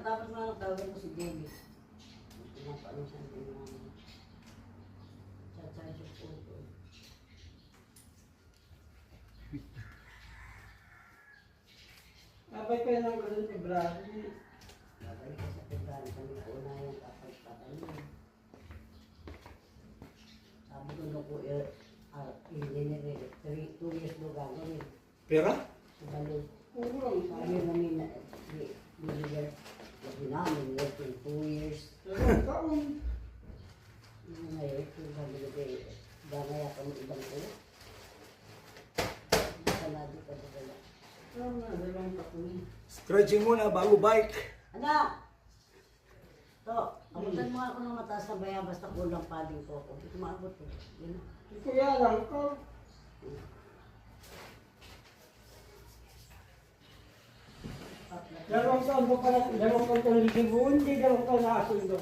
Katapos mo lang tawagin ko si David. Pinapaano siya ng chat-chat siya po. Abay kayo ng ganun si Brad. Babay ko sa February kami na una yung kapag-patayin. Sabi ko nung po, engineer, 2 years mo gagawin. Pera? Sa Balo. Oo lang. Sabi namin na, binigyan namin, 2 years. Dalawang taon. Ngayon, kung sabi ko, gamaya ka mo ibang ko. Salado ka sa dala. Tama, dalawang taon. Stretching muna bago bike. Anak! To, abutan mo ako ng mataas na baya, basta kulang paling ko ako. Hindi ko maabot eh. Yun. Si Kuya lang ko. Dalawang taon pa pala, dalawang taon ko naliligo, hindi dalawang taon na asundo.